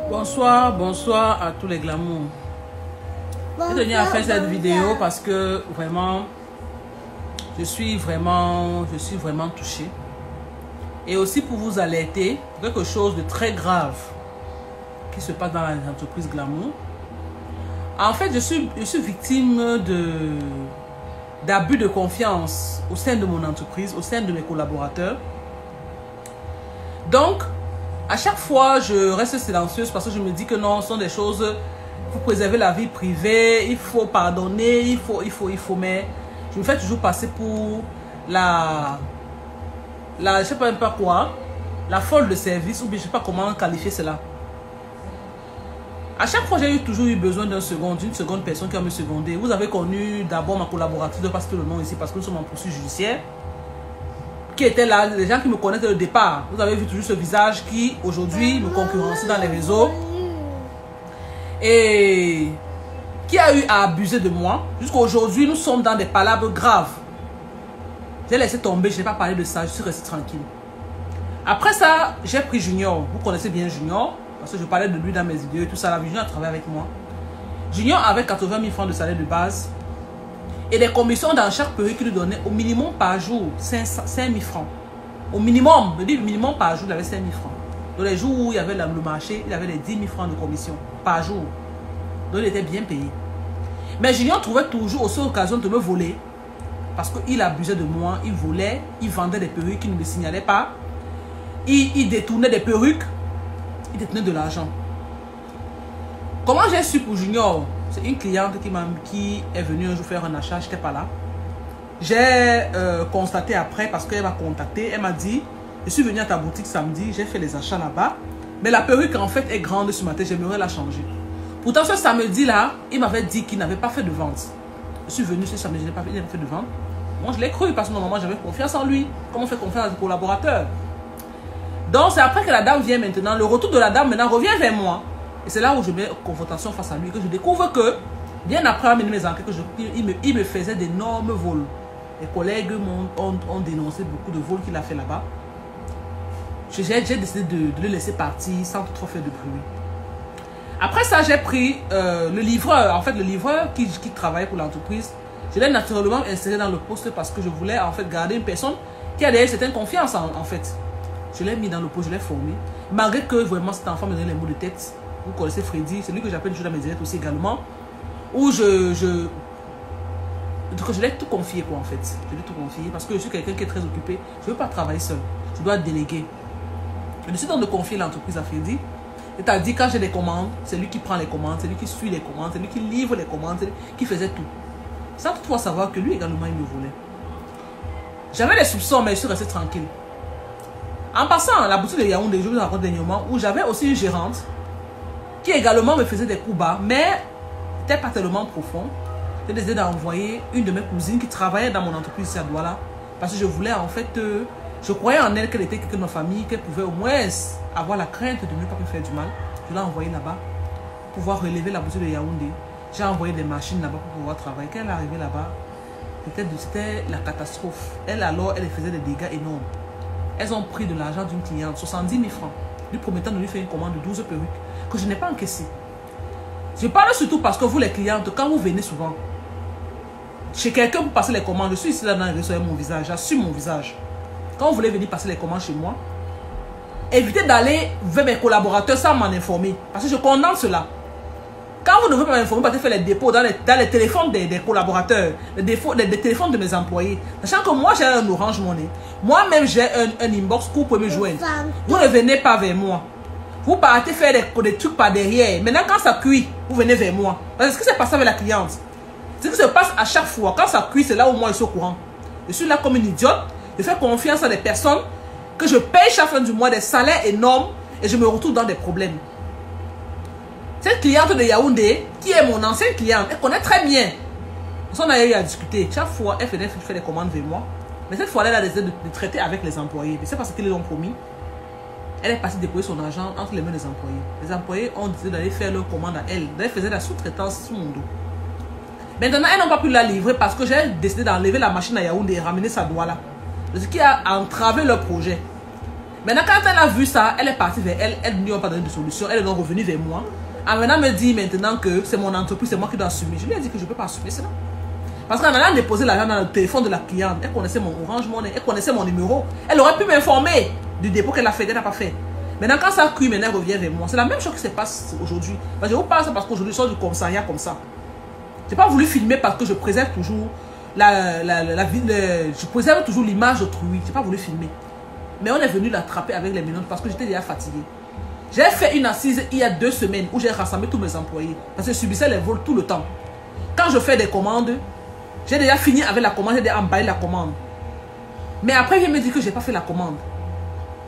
Bonsoir, bonsoir à tous les glamours. J'ai tenu à faire cette vidéo parce que vraiment, je suis vraiment touchée. Et aussi pour vous alerter quelque chose de très grave qui se passe dans les entreprises glamour. En fait, je suis victime d'abus de confiance au sein de mon entreprise, au sein de mes collaborateurs. Donc, à chaque fois, je reste silencieuse parce que je me dis que non, ce sont des choses pour préserver la vie privée, il faut pardonner, il faut, mais je me fais toujours passer pour je sais pas même pas quoi, la folle de service, ou bien je sais pas comment qualifier cela. À chaque fois, j'ai toujours eu besoin d'une seconde personne qui va me seconder. Vous avez connu d'abord ma collaboratrice, je ne passe pas le nom ici parce que nous sommes en poursuite judiciaire, qui étaient là, les gens qui me connaissaient au départ. Vous avez vu toujours ce visage qui, aujourd'hui, me concurrencie dans les réseaux et qui a eu à abuser de moi. Jusqu'à aujourd'hui, nous sommes dans des palabres graves. J'ai laissé tomber, je n'ai pas parlé de ça, je suis resté tranquille. Après ça, j'ai pris Junior. Vous connaissez bien Junior, parce que je parlais de lui dans mes vidéos et tout ça. La Junior a travaillé avec moi. Junior avait 80 000 francs de salaire de base et des commissions dans chaque perruque qu'il lui donnait au minimum par jour, 5 000 francs. Au minimum, je dis le minimum par jour, il avait 5 000 francs. Dans les jours où il y avait le marché, il avait les 10 000 francs de commission par jour. Donc il était bien payé. Mais Junior trouvait toujours aussi l'occasion de me voler. Parce qu'il abusait de moi, il volait, il vendait des perruques qu'il ne me signalait pas. Il détournait des perruques, il détournait de l'argent. Comment j'ai su pour Junior? C'est une cliente qui est venue un jour faire un achat, je n'étais pas là. J'ai constaté après parce qu'elle m'a contacté, elle m'a dit, je suis venue à ta boutique samedi, j'ai fait les achats là-bas. Mais la perruque en fait est grande ce matin, j'aimerais la changer. Pourtant ce samedi-là, il m'avait dit qu'il n'avait pas fait de vente. Je suis venue ce samedi, il n'a pas fait de vente. Moi, je l'ai cru parce que normalement, j'avais confiance en lui. Comme on fait confiance à ses collaborateurs. Donc, c'est après que la dame vient maintenant. Le retour de la dame maintenant revient vers moi. Et c'est là où je mets confrontation face à lui. Que je découvre que, bien après avoir mené mes enquêtes, il me faisait d'énormes vols. Les collègues ont dénoncé beaucoup de vols qu'il a fait là-bas. J'ai décidé de le laisser partir sans trop faire de bruit. Après ça, j'ai pris le livreur. En fait, le livreur qui travaille pour l'entreprise. Je l'ai naturellement inséré dans le poste parce que je voulais en fait garder une personne qui a d'ailleurs certaine confiance en fait. Je l'ai mis dans le poste, je l'ai formé. Malgré que vraiment cet enfant me donnait les mots de tête. Vous connaissez Freddy, c'est lui que j'appelle toujours dans mes directs aussi également. Où je l'ai tout confié quoi en fait. Je l'ai tout confié parce que je suis quelqu'un qui est très occupé. Je ne veux pas travailler seul. Je dois déléguer. Je décide donc de confier l'entreprise à Freddy. C'est-à-dire quand j'ai des commandes, c'est lui qui prend les commandes, c'est lui qui suit les commandes, c'est lui qui livre les commandes, c'est lui qui faisait tout. Sans toutefois savoir que lui également il me volait. J'avais des soupçons mais je suis resté tranquille. En passant, la boutique de Yaoundé, je vous raconte dernièrement, où j'avais aussi une gérante qui également me faisait des coups bas, mais n'était pas tellement profond. J'ai décidé d'envoyer une de mes cousines qui travaillait dans mon entreprise ici à Douala. Parce que je voulais en fait, je croyais en elle qu'elle était quelqu'un de ma famille, qu'elle pouvait au moins avoir la crainte de ne pas me faire du mal. Je l'ai envoyée là-bas pour pouvoir relever la boutique de Yaoundé. J'ai envoyé des machines là-bas pour pouvoir travailler. Quand elle est arrivée là-bas, c'était la catastrophe. Elle faisait des dégâts énormes. Elles ont pris de l'argent d'une cliente, 70 000 francs, lui promettant de lui faire une commande de 12 perruques, que je n'ai pas encaissé. Je parle surtout parce que vous les clientes, quand vous venez souvent, chez quelqu'un pour passer les commandes, je suis ici là dans les réseaux avec mon visage, j'assume mon visage. Quand vous voulez venir passer les commandes chez moi, évitez d'aller vers mes collaborateurs sans m'en informer, parce que je condamne cela. Quand vous ne voulez pas m'informer, vous pouvez faire les dépôts dans les téléphones des collaborateurs, les téléphones de mes employés. Sachant que moi, j'ai un Orange Money. Moi-même, j'ai un inbox que vous pouvez me joindre. Vous ne venez pas vers moi. Vous partez faire des trucs par derrière. Maintenant, quand ça cuit, vous venez vers moi. Parce que ce qui s'est passé avec la cliente, ce qui se passe à chaque fois, quand ça cuit, c'est là où moi, je suis au courant. Je suis là comme une idiote. Je fais confiance à des personnes que je paye chaque fin du mois des salaires énormes et je me retrouve dans des problèmes. Cette cliente de Yaoundé, qui est mon ancienne cliente, elle connaît très bien. On a eu à discuter. Chaque fois, elle fait des commandes vers moi. Mais cette fois-là, elle a décidé de traiter avec les employés. C'est parce qu'ils l'ont promis. Elle est partie déposer son argent entre les mains des employés. Les employés ont décidé d'aller faire leur commande à elle. Elle faisait la sous-traitance sous mon dos. Maintenant, elles n'ont pas pu la livrer parce que j'ai décidé d'enlever la machine à Yaoundé et ramener sa Douala. Ce qui a entravé leur projet. Maintenant, quand elle a vu ça, elle est partie vers elle. Elle n'y a pas donné de solution. Elle est donc revenue vers moi. Elle maintenant me dit maintenant que c'est mon entreprise, c'est moi qui dois assumer. Je lui ai dit que je ne peux pas assumer cela. Parce qu'elle a déposé l'argent dans le téléphone de la cliente. Elle connaissait mon Orange Money, elle connaissait mon numéro. Elle aurait pu m'informer du dépôt qu'elle a fait, qu'elle n'a pas fait. Maintenant, quand ça a cuit, maintenant elle revient vers moi. C'est la même chose qui se passe aujourd'hui. Je vous parle ça parce qu'aujourd'hui, je sors du commissariat comme ça. Je n'ai pas voulu filmer parce que je préserve toujours je préserve toujours l'image d'autrui. Je n'ai pas voulu filmer. Mais on est venu l'attraper avec les menottes parce que j'étais déjà fatiguée. J'ai fait une assise il y a 2 semaines où j'ai rassemblé tous mes employés. Parce que je subissais les vols tout le temps. Quand je fais des commandes, j'ai déjà fini avec la commande, j'ai déjà emballé la commande. Mais après, il me dit que je n'ai pas fait la commande.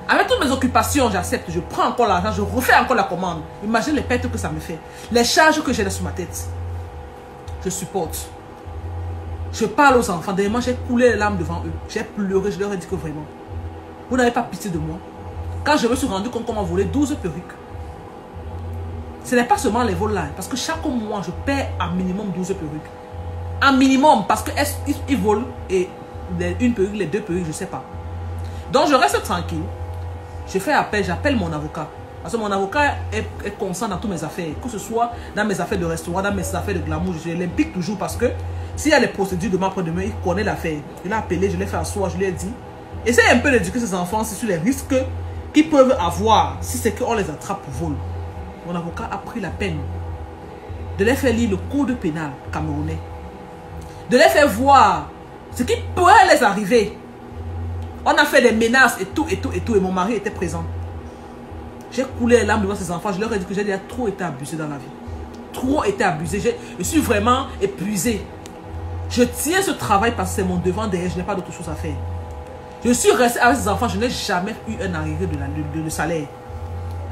Avec toutes mes occupations, j'accepte, je prends encore l'argent, je refais encore la commande. Imagine les pertes que ça me fait. Les charges que j'ai sur ma tête. Je supporte. Je parle aux enfants. Dernièrement, j'ai coulé les larmes devant eux. J'ai pleuré, je leur ai dit que vraiment, vous n'avez pas pitié de moi. Quand je me suis rendu compte qu'on m'a volé 12 perruques. Ce n'est pas seulement les vols là. Parce que chaque mois, je paie un minimum 12 perruques. Un minimum. Parce qu'ils volent et une perruque, les 2 perruques, je ne sais pas. Donc, je reste tranquille. Je fais appel, j'appelle mon avocat. Parce que mon avocat est constant dans toutes mes affaires. Que ce soit dans mes affaires de restaurant, dans mes affaires de glamour. Je l'implique toujours parce que s'il y a les procédures demain après-demain, il connaît l'affaire. Je l'ai appelé, je l'ai fait asseoir, je lui ai dit. Essaye un peu d'éduquer ces enfants sur les risques qu'ils peuvent avoir si c'est qu'on les attrape pour vol. Mon avocat a pris la peine de les faire lire le code pénal camerounais. De les faire voir ce qui pourrait les arriver. On a fait des menaces et tout, et tout, et tout. Et mon mari était présent. J'ai coulé les larmes devant ces enfants. Je leur ai dit que j'ai déjà trop été abusé dans la vie. Trop été abusé. Je suis vraiment épuisé. Je tiens ce travail parce que c'est mon devant derrière. Je n'ai pas d'autre chose à faire. Je suis resté avec ces enfants. Je n'ai jamais eu un arriéré de salaire.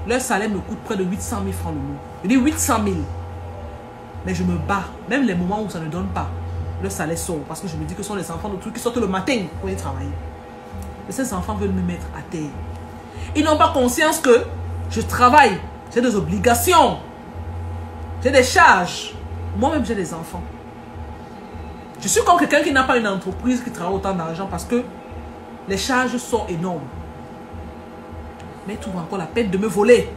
Leur salaire me coûte près de 800 000 francs le mois. Je dis 800 000. Mais je me bats. Même les moments où ça ne donne pas, le salaire sort. Parce que je me dis que ce sont les enfants de trucs qui sortent le matin pour y travailler. Et ces enfants veulent me mettre à terre. Ils n'ont pas conscience que je travaille. J'ai des obligations. J'ai des charges. Moi-même, j'ai des enfants. Je suis comme quelqu'un qui n'a pas une entreprise qui travaille autant d'argent parce que les charges sont énormes. Mais ils trouvent encore la peine de me voler.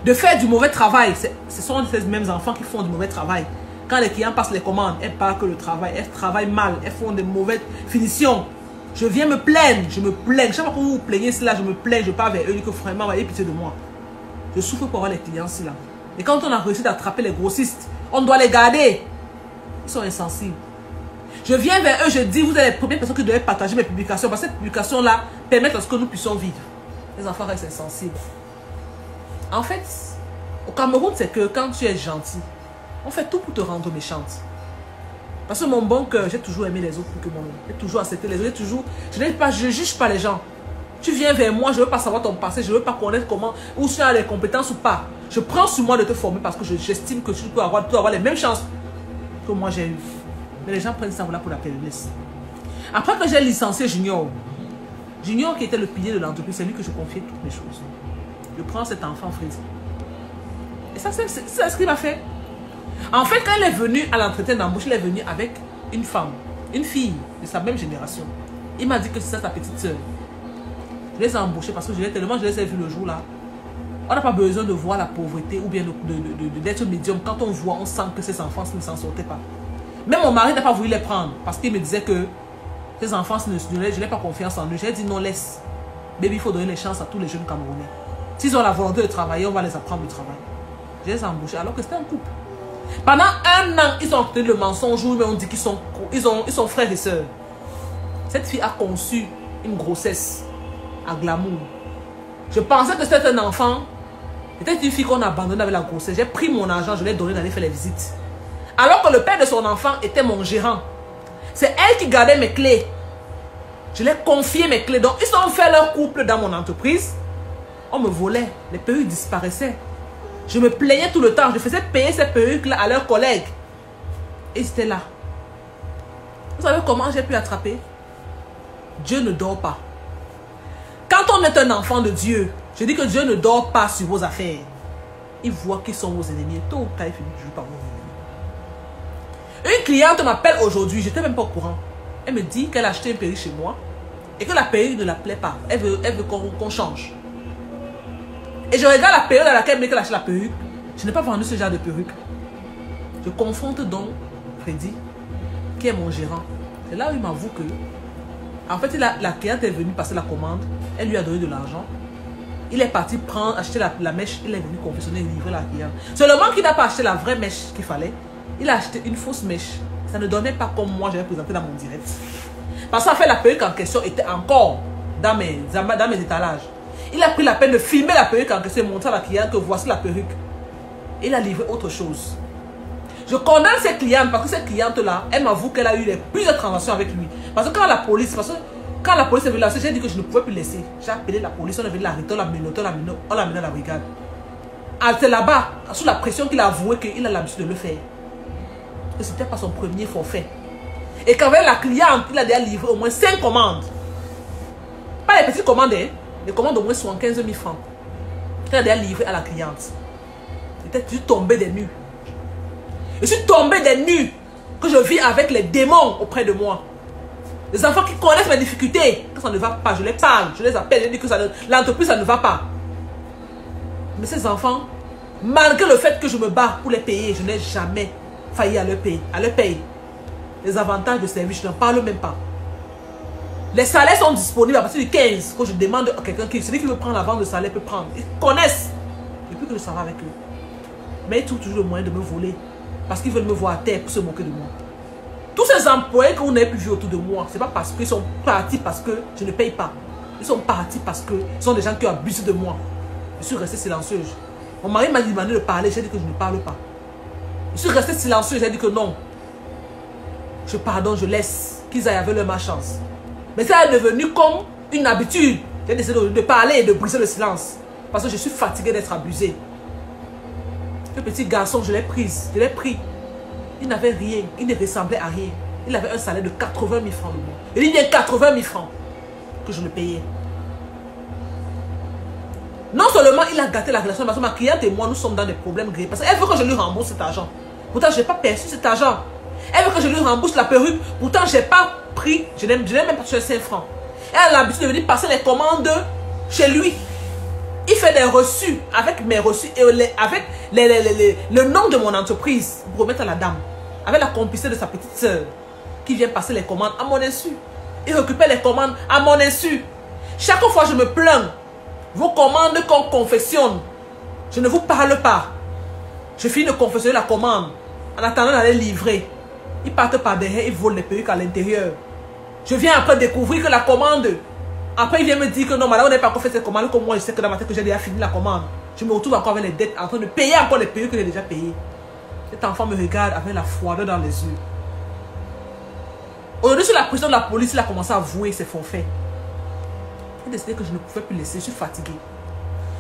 De faire du mauvais travail. Ce sont ces mêmes enfants qui font du mauvais travail. Quand les clients passent les commandes, elles parlent que le travail. Elles travaillent mal. Elles font des mauvaises finitions. Je viens me plaindre. Je me plains. Chaque fois que vous vous plaignez cela, je me plains. Je parle vers eux. Je dis que vraiment, ayez pitié de moi. Je souffre pour avoir les clients là. Et quand on a réussi d'attraper les grossistes, on doit les garder. Ils sont insensibles. Je viens vers eux, je dis, vous êtes les premières personnes qui doivent partager mes publications. Parce que ces publications-là permettent à ce que nous puissions vivre. Les enfants restent insensibles. En fait, au Cameroun, c'est que quand tu es gentil, on fait tout pour te rendre méchante. Parce que mon bon cœur, j'ai toujours aimé les autres plus que moi-même. J'ai toujours accepté les autres. Je ne juge pas les gens. Tu viens vers moi, je ne veux pas savoir ton passé, je ne veux pas connaître comment, où tu as les compétences ou pas. Je prends sur moi de te former parce que j'estime que tu peux avoir les mêmes chances que moi j'ai eu. Mais les gens prennent ça voilà pour la pénesse. Après que j'ai licencié Junior qui était le pilier de l'entreprise, c'est lui que je confiais toutes mes choses. Je prends cet enfant Frédéric. Et ça, c'est ce qu'il m'a fait. En fait, quand elle est venue à l'entretien d'embauche, elle est venue avec une femme, une fille de sa même génération. Il m'a dit que c'est ça sa petite soeur. Je les ai embauchés parce que je les ai vus le jour là. On n'a pas besoin de voir la pauvreté ou bien d'être médium. Quand on voit, on sent que ces enfants ne s'en sortaient pas. Même mon mari n'a pas voulu les prendre parce qu'il me disait que ces enfants, je n'ai pas confiance en eux. J'ai dit non, laisse. Baby, il faut donner les chances à tous les jeunes Camerounais. S'ils ont la volonté de travailler, on va les apprendre le travail. Je les ai embauchés alors que c'était un couple. Pendant 1 an, ils ont obtenu le mensonge où on dit qu'ils sont frères et sœurs. Cette fille a conçu une grossesse à glamour. Je pensais que c'était un enfant. C'était une fille qu'on a abandonnée avec la grossesse. J'ai pris mon argent, je l'ai donné d'aller faire les visites. Alors que le père de son enfant était mon gérant. C'est elle qui gardait mes clés. Je lui ai confié mes clés. Donc, ils ont fait leur couple dans mon entreprise. On me volait. Les perruques disparaissaient. Je me plaignais tout le temps. Je faisais payer ces perruques-là à leurs collègues. Et c'était là. Vous savez comment j'ai pu attraper? Dieu ne dort pas. Quand on est un enfant de Dieu, je dis que Dieu ne dort pas sur vos affaires. Il voit qui sont vos ennemis. Tôt ou tard, il finit toujours par vos ennemis. Une cliente m'appelle aujourd'hui, je n'étais même pas au courant. Elle me dit qu'elle a acheté une perruque chez moi et que la perruque ne la plaît pas. Elle veut qu'on change. Et je regarde la période à laquelle elle a acheté la perruque. Je n'ai pas vendu ce genre de perruque. Je confronte donc Freddy, qui est mon gérant. C'est là où il m'avoue que, en fait, la cliente est venue passer la commande. Elle lui a donné de l'argent. Il est parti acheter la mèche. Il est venu confectionner et livrer la cliente. Seulement qu'il n'a pas acheté la vraie mèche qu'il fallait. Il a acheté une fausse mèche. Ça ne donnait pas comme moi j'avais présenté dans mon direct. Parce qu'en fait, la perruque en question était encore dans mes étalages. Il a pris la peine de filmer la perruque en question et montrer à la cliente que voici la perruque. Il a livré autre chose. Je condamne cette cliente parce que cette cliente-là, elle m'avoue qu'elle a eu plusieurs transactions avec lui. Parce que quand la police est venue là, j'ai dit que je ne pouvais plus laisser. J'ai appelé la police, on est venu l'arrêter, on l'a mené à la brigade. C'est là-bas, sous la pression qu'il a avoué qu'il a l'habitude de le faire. Que ce n'était pas son premier forfait. Et qu'avec la cliente, il a déjà livré au moins 5 commandes. Pas les petites commandes, hein. Les commandes au moins 75 000 francs. Il a déjà livré à la cliente. Je suis tombé des nues. Je suis tombé des nues que je vis avec les démons auprès de moi. Les enfants qui connaissent mes difficultés. Quand ça ne va pas, je les parle, je les appelle, je dis que l'entreprise, ça ne va pas. Mais ces enfants, malgré le fait que je me bats pour les payer, je n'ai jamais failli à leur payer. Les avantages de service, je n'en parle même pas. Les salaires sont disponibles à partir du 15. Quand je demande à quelqu'un celui qui veut prendre la vente de salaire peut prendre. Ils connaissent. Depuis que je savais avec eux. Mais ils trouvent toujours le moyen de me voler. Parce qu'ils veulent me voir à terre pour se moquer de moi. Tous ces employés que vous n'avez plus vus autour de moi, ce n'est pas parce qu'ils sont partis parce que je ne paye pas. Ils sont partis parce que ce sont des gens qui ont abusé de moi. Je suis restée silencieuse. Mon mari m'a demandé de parler, j'ai dit que je ne parle pas. Je suis restée silencieuse, j'ai dit que non. Je pardonne, je laisse qu'ils aillent avec leur malchance. Mais ça est devenu comme une habitude. J'ai décidé de parler et de briser le silence. Parce que je suis fatiguée d'être abusée. Ce petit garçon, je l'ai pris. Il n'avait rien, il ne ressemblait à rien. Il avait un salaire de 80 000 francs le mois. Il y a 80 000 francs que je le payais. Non seulement il a gâté la relation, parce que ma cliente et moi, nous sommes dans des problèmes gris. Parce qu'elle veut que je lui rembourse cet argent. Pourtant, je n'ai pas perçu cet argent. Elle veut que je lui rembourse la perruque. Pourtant, je n'ai pas pris, je n'ai même pas touché 5 francs. Elle a l'habitude de venir passer les commandes chez lui. Il fait des reçus avec mes reçus et avec le nom de mon entreprise pour remettre à la dame. Avec la complicité de sa petite soeur qui vient passer les commandes à mon insu. Il récupère les commandes à mon insu. Chaque fois je me plains. Vos commandes qu'on confectionne, je ne vous parle pas. Je finis de confectionner la commande en attendant d'aller livrer. Ils partent par derrière, ils volent les perruques à l'intérieur. Je viens après découvrir que la commande... Après, il vient me dire que non, madame, on n'a pas encore fait cette commande, comme moi, je sais que dans ma tête que j'ai déjà fini la commande. Je me retrouve encore avec les dettes, en train de payer encore les perruques que j'ai déjà payées. Cet enfant me regarde avec la froideur dans les yeux. Aujourd'hui, sur la pression de la police, il a commencé à avouer ses forfaits. J'ai décidé que je ne pouvais plus laisser, je suis fatiguée.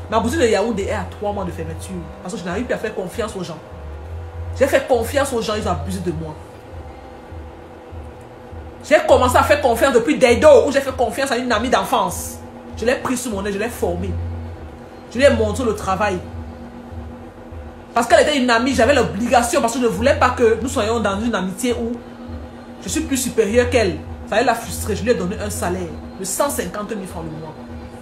Ma boutique de Yaoundé est à 3 mois de fermeture. Parce que je n'arrive plus à faire confiance aux gens. J'ai fait confiance aux gens, ils ont abusé de moi. J'ai commencé à faire confiance depuis Deido, où j'ai fait confiance à une amie d'enfance. Je l'ai pris sous mon nez, je l'ai formée. Je lui ai montré le travail. Parce qu'elle était une amie, j'avais l'obligation, parce que je ne voulais pas que nous soyons dans une amitié où je suis plus supérieure qu'elle. Ça allait la frustrer. Je lui ai donné un salaire de 150 000 francs le mois.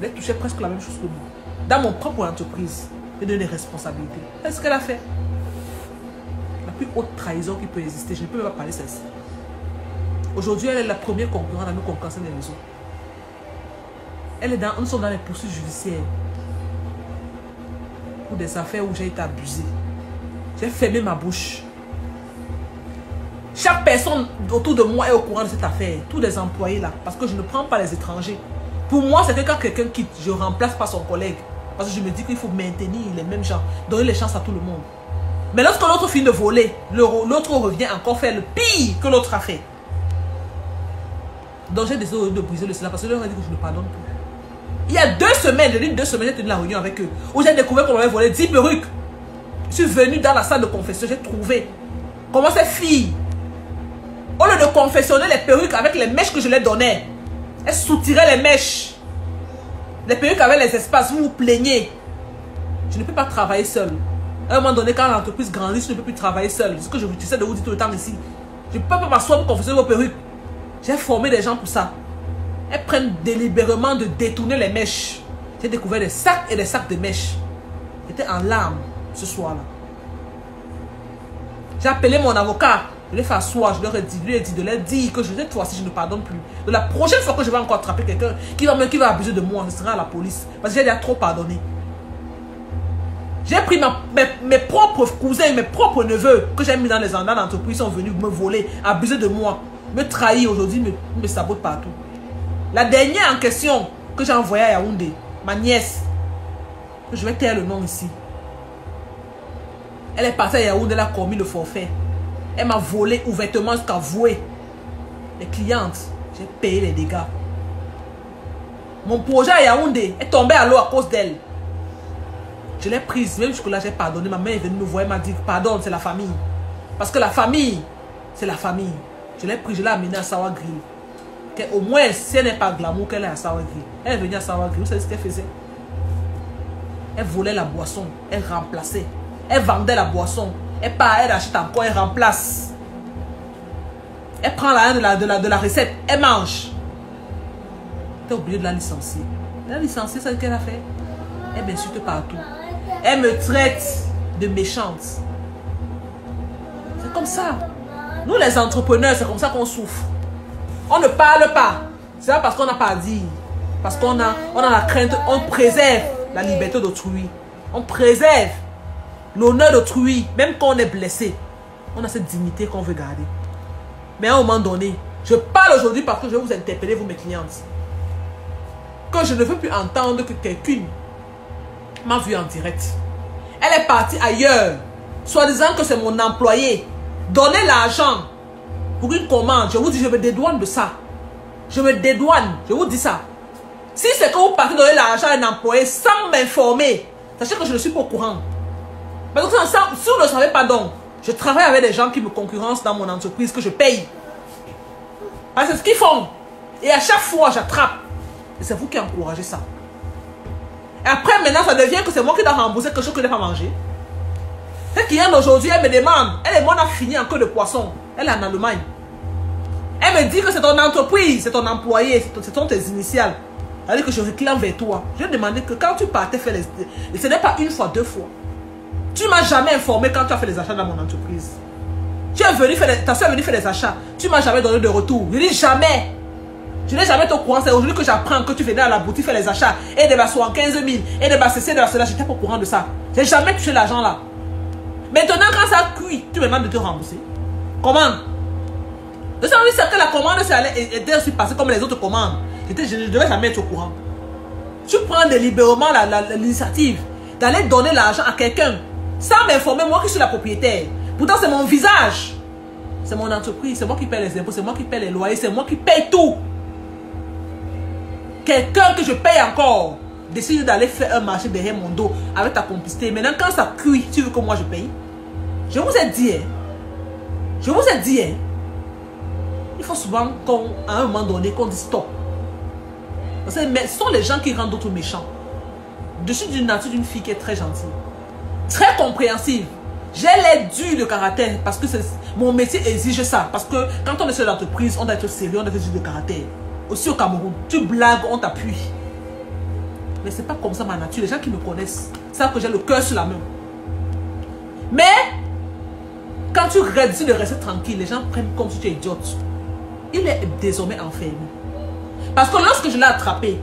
Elle touchait presque la même chose que moi. Dans mon propre entreprise, j'ai donné des responsabilités. C'est ce qu'elle a fait. La plus haute trahison qui peut exister, je ne peux même pas parler de celle-ci. Aujourd'hui, elle est la première concurrente à nous concurrencer les réseaux. Nous sommes dans les poursuites judiciaires. Pour des affaires où j'ai été abusée. J'ai fermé ma bouche. Chaque personne autour de moi est au courant de cette affaire. Tous les employés là. Parce que je ne prends pas les étrangers. Pour moi, c'est que quand quelqu'un quitte, je remplace pas son collègue. Parce que je me dis qu'il faut maintenir les mêmes gens. Donner les chances à tout le monde. Mais lorsque l'autre finit de voler, l'autre revient encore faire le pire que l'autre a fait. Donc j'ai décidé de briser le silence parce que leur a dit que je ne pardonne plus. Il y a 2 semaines, j'ai dit 2 semaines, j'ai tenu la réunion avec eux, où j'ai découvert qu'on m'avait volé 10 perruques. Je suis venu dans la salle de confession, j'ai trouvé comment ces filles, au lieu de confectionner les perruques avec les mèches que je leur donnais, elles soutiraient les mèches. Les perruques avec les espaces, vous vous plaignez. Je ne peux pas travailler seul. À un moment donné, quand l'entreprise grandit, je ne peux plus travailler seul. C'est ce que j'essaie de vous dire tout le temps ici. Je ne peux pas m'asseoir pour confectionner vos perruques. J'ai formé des gens pour ça. Elles prennent délibérément de détourner les mèches. J'ai découvert des sacs et des sacs de mèches. J'étais en larmes ce soir-là. J'ai appelé mon avocat. Je l'ai fait asseoir. Je lui ai dit de leur dire que cette fois-ci, je ne pardonne plus. De la prochaine fois que je vais encore attraper quelqu'un qui va abuser de moi, ce sera à la police. Parce que j'ai déjà trop pardonné. J'ai pris mes propres cousins, mes propres neveux que j'ai mis dans les entreprises, sont venus me voler, abuser de moi, me trahir aujourd'hui, me sabotent partout. La dernière en question que j'ai envoyée à Yaoundé, ma nièce, je vais taire le nom ici. Elle est partie à Yaoundé, elle a commis le forfait. Elle m'a volé ouvertement jusqu'à vouer. Les clientes, j'ai payé les dégâts. Mon projet à Yaoundé est tombé à l'eau à cause d'elle. Je l'ai prise, même jusque-là, j'ai pardonné. Ma mère est venue me voir, elle m'a dit, pardonne, c'est la famille. Parce que la famille, c'est la famille. Je l'ai prise, je l'ai amenée à Sawa Grill. Au moins, si elle n'est pas glamour, qu'elle est à Sawa Grill. Elle est venue à Sawa Grill, vous savez ce qu'elle faisait? Elle volait la boisson, elle remplaçait. Elle vendait la boisson. Elle part, elle achète encore, elle remplace. Elle prend la de la recette, elle mange. Tu es obligé de la licencier. La licencier, c'est ce qu'elle a fait. Elle m'insulte partout. Elle me traite de méchante. C'est comme ça. Nous les entrepreneurs, c'est comme ça qu'on souffre. On ne parle pas. C'est pas parce qu'on n'a pas dit. Parce qu'on a la crainte, on préserve la liberté d'autrui. On préserve l'honneur d'autrui. Même quand on est blessé, on a cette dignité qu'on veut garder. Mais à un moment donné, je parle aujourd'hui parce que je vais vous interpeller, vous mes clientes. Que je ne veux plus entendre que quelqu'une m'a vu en direct. Elle est partie ailleurs, soi-disant que c'est mon employé. Donnez l'argent pour une commande. Je vous dis, je me dédouane de ça. Je me dédouane, je vous dis ça. Si c'est que vous partez donner l'argent à un employé sans m'informer, sachez que je ne suis pas au courant. Parce que si vous ne savez pas donc, je travaille avec des gens qui me concurrencent dans mon entreprise que je paye. Parce que c'est ce qu'ils font. Et à chaque fois, j'attrape. Et c'est vous qui encouragez ça. Et après, maintenant, ça devient que c'est moi qui dois rembourser quelque chose que je n'ai pas mangé. Cette cliente d'aujourd'hui, elle me demande, elle et moi, on a fini en queue de poisson. Elle est en Allemagne. Elle me dit que c'est ton entreprise, c'est ton employé, c'est ton tes initiales. Elle dit que je réclame vers toi. Je lui ai demandé que quand tu partais faire les... Ce n'est pas une fois, deux fois. Tu ne m'as jamais informé quand tu as fait les achats dans mon entreprise. Tu es venu faire ta soeur est venue faire les achats. Tu ne m'as jamais donné de retour. Je dis jamais. Je n'ai jamais été au courant. C'est aujourd'hui que j'apprends que tu venais à la boutique faire les achats. Et de la 75 000. Et de la ceci, de la cela. Je n'étais pas au courant de ça. Je n'ai jamais touché l'argent là. Maintenant, quand ça cuit, tu me demandes de te rembourser. Comment? De ça, oui, c'est que la commande était aussi passée comme les autres commandes. Je ne devais jamais être au courant. Tu prends délibérément l'initiative d'aller donner l'argent à quelqu'un sans m'informer, moi qui suis la propriétaire. Pourtant, c'est mon visage. C'est mon entreprise. C'est moi qui paie les impôts. C'est moi qui paie les loyers. C'est moi qui paye tout. Quelqu'un que je paye encore décide d'aller faire un marché derrière mon dos avec ta complicité. Maintenant, quand ça cuit, tu veux que moi je paye? Je vous ai dit, je vous ai dit, il faut souvent qu'à un moment donné, qu'on dise stop. Parce que ce sont les gens qui rendent d'autres méchants. Je suis d'une nature d'une fille qui est très gentille, très compréhensive. J'ai l'air dur de caractère parce que mon métier exige ça. Parce que quand on est sur l'entreprise, on doit être sérieux, on doit être dur de caractère. Aussi au Cameroun, tu blagues, on t'appuie. Mais c'est pas comme ça ma nature. Les gens qui me connaissent savent que j'ai le cœur sur la main. Mais quand tu décides de rester tranquille, les gens prennent comme si tu es idiote. Il est désormais enfermé. Parce que lorsque je l'ai attrapé,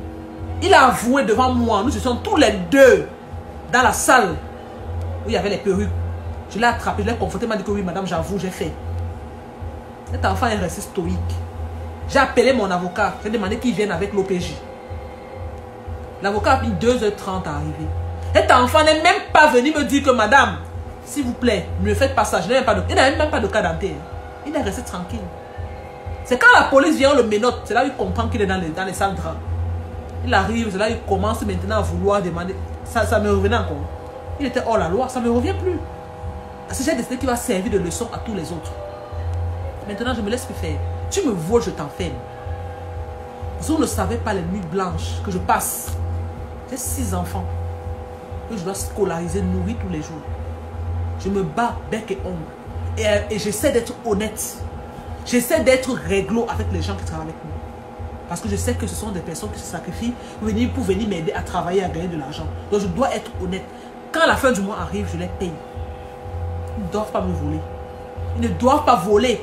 il a avoué devant moi, nous étions tous les deux dans la salle où il y avait les perruques. Je l'ai attrapé, je l'ai confronté, il m'a dit que oui madame, j'avoue, j'ai fait. Cet enfant est resté stoïque. J'ai appelé mon avocat, j'ai demandé qu'il vienne avec l'OPJ. L'avocat a mis 2h30 à arriver. Cet enfant n'est même pas venu me dire que madame, s'il vous plaît, ne faites pas ça. Il n'a même pas de cas dentaire. Il est resté tranquille. C'est quand la police vient, on le ménote. C'est là qu'il comprend qu'il est dans les salles draps. Il arrive, c'est là qu'il commence maintenant à vouloir demander. Ça me revenait encore. Il était hors la loi, ça ne me revient plus. Parce que j'ai décidé qu'il va servir de leçon à tous les autres. Maintenant, je me laisse plus faire. Tu me voles, je t'enferme. Vous ne savez pas les nuits blanches que je passe. J'ai 6 enfants que je dois scolariser, nourrir tous les jours. Je me bats bec et ongle. Et j'essaie d'être honnête. J'essaie d'être réglo avec les gens qui travaillent avec moi. Parce que je sais que ce sont des personnes qui se sacrifient pour venir m'aider à travailler, à gagner de l'argent. Donc je dois être honnête. quand la fin du mois arrive, je les paye. Ils ne doivent pas me voler. Ils ne doivent pas voler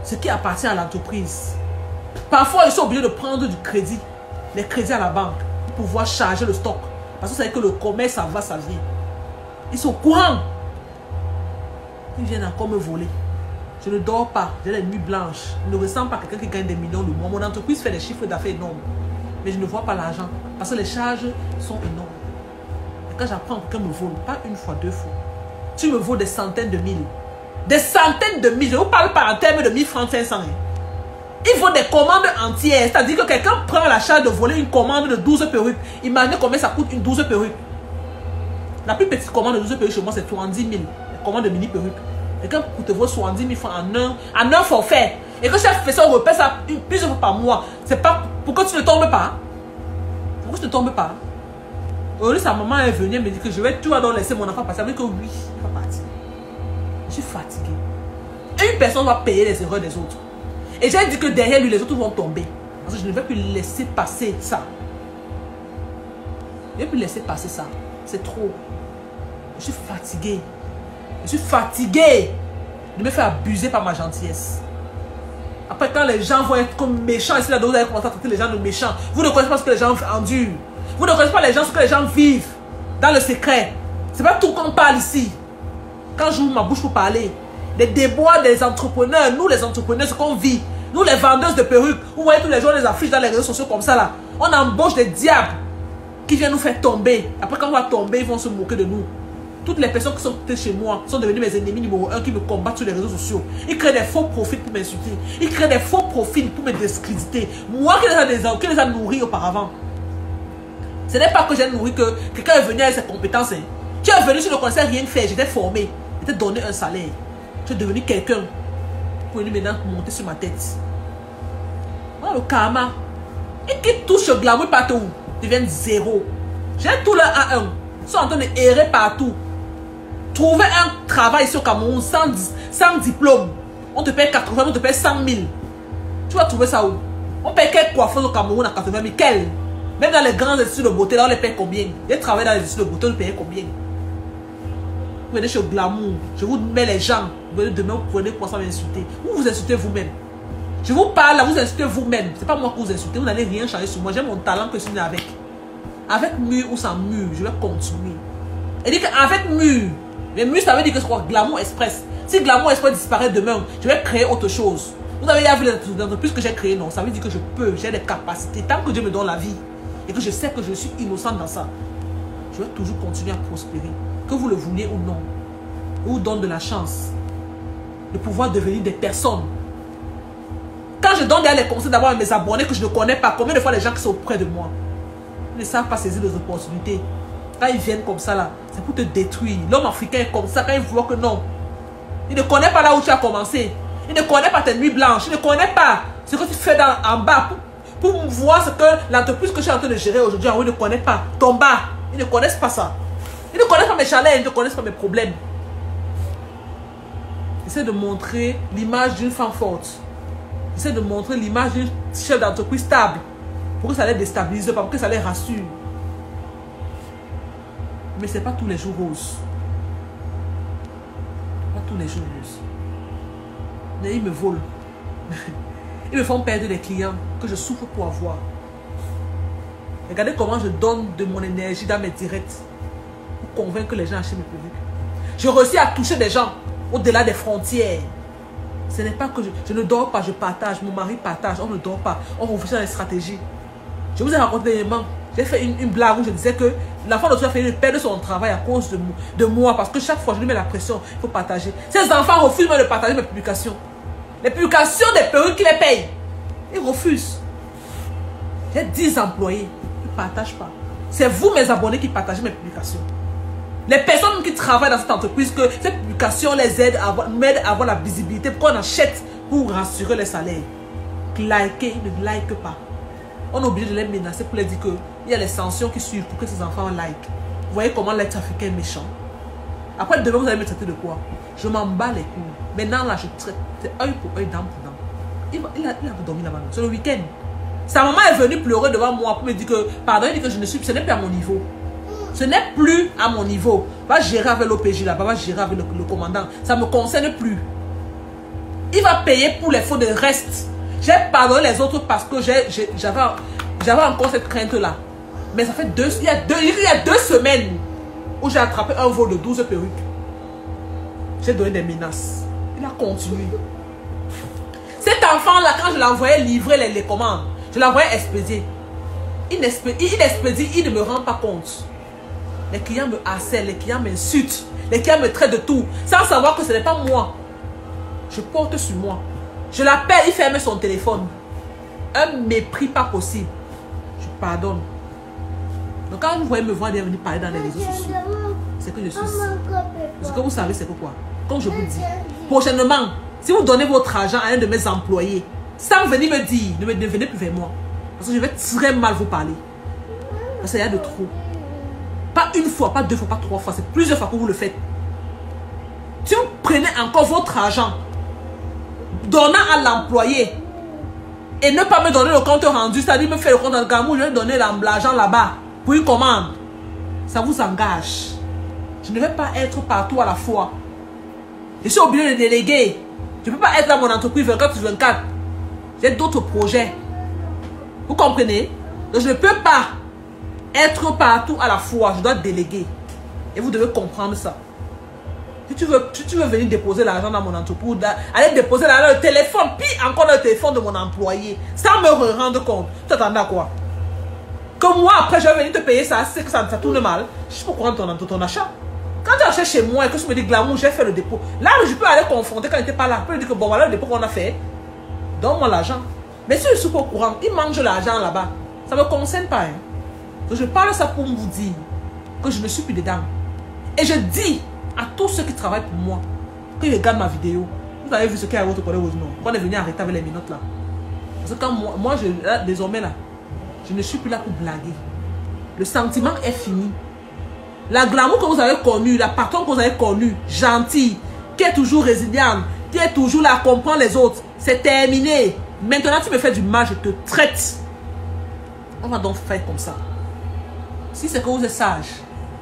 ce qui appartient à l'entreprise. Parfois, ils sont obligés de prendre du crédit, les crédits à la banque, pour pouvoir charger le stock. Parce que vous savez que le commerce, ça va, ça vient. Ils sont courants. Ils viennent encore me voler. Je ne dors pas, j'ai les nuits blanches. Je ne ressens pas quelqu'un qui gagne des millions le mois. Mon entreprise fait des chiffres d'affaires énormes. Mais je ne vois pas l'argent. Parce que les charges sont énormes. Et quand j'apprends que quelqu'un me vole, pas une fois, deux fois, tu me voles des centaines de mille. Des centaines de mille. Je ne vous parle pas en termes de 1000 francs 500. Il faut des commandes entières. C'est-à-dire que quelqu'un prend la charge de voler une commande de 12 perruques. Imaginez combien ça coûte une 12 perruques. La plus petite commande de 12 perruques chez moi, c'est 70 000. La commande de mini perruques. Quelqu'un te vole 70 000 francs en un forfait. Et que chaque fait ça, on repère ça plusieurs fois par mois. C'est pas pour que tu ne tombes pas. Pourquoi tu ne tombes pas? Aujourd'hui, sa maman est venue et me dit que je vais tout alors laisser mon enfant passer. Elle me dit que oui, il va partir. Je suis fatiguée. Et une personne va payer les erreurs des autres. Et j'ai dit que derrière lui, les autres vont tomber. Parce que je ne vais plus laisser passer ça. Je ne vais plus laisser passer ça. C'est trop. Je suis fatiguée. Je suis fatiguée de me faire abuser par ma gentillesse. Après, quand les gens vont être comme méchants, ici, là, vous allez commencer à traiter les gens de méchants. Vous ne connaissez pas ce que les gens endurent. Vous ne connaissez pas les gens, ce que les gens vivent dans le secret. C'est pas tout qu'on parle ici. Quand j'ouvre ma bouche pour parler, les déboires des entrepreneurs, nous les entrepreneurs, ce qu'on vit, nous les vendeuses de perruques, vous voyez tous les jours les affiches dans les réseaux sociaux comme ça là, on embauche des diables qui viennent nous faire tomber. Après, quand on va tomber, ils vont se moquer de nous. Toutes les personnes qui sont chez moi sont devenues mes ennemis numéro 1 qui me combattent sur les réseaux sociaux. Ils créent des faux profils pour m'insulter. Ils créent des faux profils pour me discréditer. Moi qui les a nourris auparavant. Ce n'est pas que j'ai nourri que quelqu'un est venu avec ses compétences. Hein. Tu es venu, tu ne connaissais rien faire. J'étais formé. J'étais donné un salaire. Tu es devenu quelqu'un pour venir maintenant monter sur ma tête. Voilà le karma. Et qui touche le glamour partout, deviennent zéro. J'ai tout leur à un. Ils sont en train de errer partout. Trouver un travail ici au Cameroun sans diplôme. On te paye 80 000, on te paye 100 000. Tu vas trouver ça où? On paye quelle coiffeuse au Cameroun à 80 000? Quelle? Même dans les grands instituts de beauté, là, on les paye combien? J'ai travaillé dans les instituts de beauté, on les paye combien? Vous venez chez le glamour, je vous mets les gens. Vous venez demain, vous prenez quoi ça m'insulter? Vous vous insultez vous-même. Je vous parle là, vous insultez vous-même. C'est pas moi que vous insultez, vous n'allez rien changer sur moi. J'ai mon talent que je suis né avec. Avec mur ou sans mur, je vais continuer. Et dit qu'avec mur, mais mur ça veut dire que c'est quoi? Glamour Express. Si Glamour Express disparaît demain, je vais créer autre chose. Vous avez vu les entreprises que j'ai créées, non? Ça veut dire que je peux, j'ai des capacités. Tant que Dieu me donne la vie et que je sais que je suis innocente dans ça, je vais toujours continuer à prospérer. Que vous le vouliez ou non, je vous donne de la chance de pouvoir devenir des personnes. Quand je donne les conseils d'avoir mes abonnés que je ne connais pas, combien de fois les gens qui sont auprès de moi ne savent pas saisir les opportunités. Quand ils viennent comme ça là, c'est pour te détruire. L'homme africain est comme ça quand il voit que non. Il ne connaît pas là où tu as commencé. Il ne connaît pas tes nuits blanches. Il ne connaît pas ce que tu fais en bas pour voir ce que l'entreprise que je suis en train de gérer aujourd'hui, il ne connaît pas. Ton bas, ils ne connaissent pas ça. Ils ne connaissent pas mes challenges, ils ne connaissent pas mes problèmes. J'essaie de montrer l'image d'une femme forte. J'essaie de montrer l'image d'une chef d'entreprise stable. Pour que ça les déstabilise pas, pour que ça les rassure. Mais ce n'est pas tous les jours roses. Pas tous les jours roses. Mais ils me volent. Ils me font perdre des clients que je souffre pour avoir. Regardez comment je donne de mon énergie dans mes directs pour convaincre les gens à acheter mes produits. Je réussis à toucher des gens au-delà des frontières. Ce n'est pas que je ne dors pas, je partage. Mon mari partage, on ne dort pas. On réfléchit à des stratégies. Je vous ai raconté des éléments. J'ai fait une blague où je disais que l'enfant de a fait perdre son travail à cause de moi. Parce que chaque fois, je lui mets la pression. Il faut partager. Ces enfants refusent de partager mes publications. Les publications des perruques qui les payent. Ils refusent. J'ai 10 employés. Ils ne partagent pas. C'est vous, mes abonnés, qui partagez mes publications. Les personnes qui travaillent dans cette entreprise, que ces publications les m'aident à avoir la visibilité. Pourquoi on achète pour rassurer les salaires? Likez, ils ne like pas. On est obligé de les menacer pour leur dire qu'il y a les sanctions qui suivent pour que ces enfants like. Vous voyez comment l'être africain est méchant. Après, demain, vous allez me traiter de quoi? Je m'en bats les couilles. Maintenant, là, je traite œil pour œil, dent pour dent. Il a dormi là-bas. C'est le week-end. Sa maman est venue pleurer devant moi pour me dire que, pardon, il dit que ce n'est plus à mon niveau. Ce n'est plus à mon niveau. Va gérer avec l'OPJ là-bas, va gérer avec le commandant. Ça ne me concerne plus. Il va payer pour les fautes de reste. J'ai pardonné les autres parce que j'avais encore cette crainte-là. Mais ça fait il y a deux semaines où j'ai attrapé un vol de 12 perruques. J'ai donné des menaces. Il a continué. Cet enfant-là, quand je l'envoyais livrer les commandes, je l'envoyais expédier. Il expédie, il ne me rend pas compte. Les clients me harcèlent, les clients m'insultent, les clients me traitent de tout, sans savoir que ce n'est pas moi. Je porte sur moi. Je l'appelle, il ferme son téléphone. Un mépris pas possible. Je pardonne. Donc quand vous voyez me voir venir parler dans les réseaux sociaux, c'est que je suis... Ce que vous savez, c'est que quoi? Comme je vous dis, prochainement, si vous donnez votre argent à un de mes employés, sans venir me dire, ne venez plus vers moi. Parce que je vais très mal vous parler. Parce qu'il y a de trop. Pas une fois, pas deux fois, pas trois fois. C'est plusieurs fois que vous le faites. Si vous prenez encore votre argent, donnant à l'employé, et ne pas me donner le compte rendu, c'est-à-dire me faire le compte en gamou, je vais donner l'argent là-bas pour une commande. Ça vous engage. Je ne vais pas être partout à la fois. Je suis obligé de déléguer. Je ne peux pas être dans mon entreprise 24/24. J'ai d'autres projets. Vous comprenez? Donc je ne peux pas être partout à la fois. Je dois déléguer. Et vous devez comprendre ça. Si tu veux venir déposer l'argent dans mon entreprise, aller déposer l'argent dans le téléphone, puis encore dans le téléphone de mon employé, sans me rendre compte, tu t'attends à quoi? Que moi, après, je vais venir te payer ça, c'est que ça tourne mal. Je suis pas au courant de ton achat. Quand tu achètes chez moi et que tu me dis glamour, j'ai fait le dépôt. Là, je peux aller confronter quand il n'était pas là. Je peux lui dire que bon, voilà le dépôt qu'on a fait. Donne-moi l'argent. Mais si je ne suis pas au courant, il mange l'argent là-bas. Ça ne me concerne pas. Hein. Donc je parle ça pour vous dire que je ne suis plus dedans. Et je dis à tous ceux qui travaillent pour moi, qui regardent ma vidéo, vous avez vu ce qu'il y a à votre collègue ou non? On est venu arrêter avec les minutes là. Parce que quand moi là, désormais là, je ne suis plus là pour blaguer. Le sentiment est fini. La glamour que vous avez connue, la patronne que vous avez connue, gentille, qui est toujours résiliente, qui est toujours là à comprendre les autres, c'est terminé. Maintenant, tu me fais du mal, je te traite. On va donc faire comme ça. Si c'est que vous êtes sage,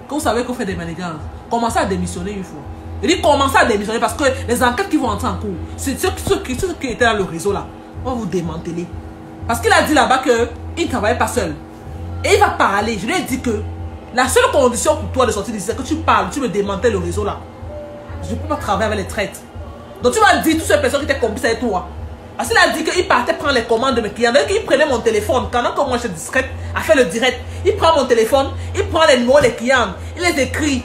que vous savez que vous faites des manigances, commencez à démissionner une fois. Je dis commencez à démissionner parce que les enquêtes qui vont entrer en cours, c'est ceux qui étaient dans le réseau là, on va vous démanteler. Parce qu'il a dit là-bas qu'il ne travaillait pas seul. Et il va parler. Je lui ai dit que la seule condition pour toi de sortir d'ici, c'est que tu parles, tu me démantèles le réseau là. Je ne peux pas travailler avec les traites. Donc tu vas dire toutes ces personnes qui étaient complices avec toi. Parce qu'il a dit qu'il partait prendre les commandes de mes clients. Donc il prenait mon téléphone. Pendant que moi je suis discrète à faire le direct, il prend mon téléphone, il prend les numéros des clients, il les écrit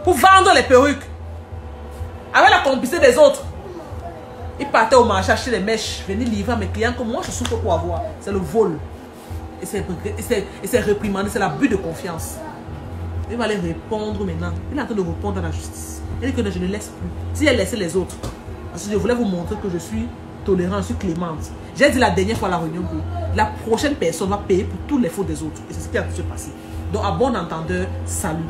pour vendre les perruques. Avec la complicité des autres. Il partait au marché acheter les mèches, venir livrer à mes clients que moi je souffre pour avoir. C'est le vol. Et c'est réprimandé, c'est l'abus de confiance. Il va aller répondre maintenant. Il est en train de répondre à la justice. Il dit que je ne laisse plus. Si elle laissait les autres, parce que je voulais vous montrer que je suis tolérante, je suis clémente. J'ai dit la dernière fois à la réunion que la prochaine personne va payer pour tous les fautes des autres. Et c'est ce qui a pu se passer. Donc à bon entendeur, salut.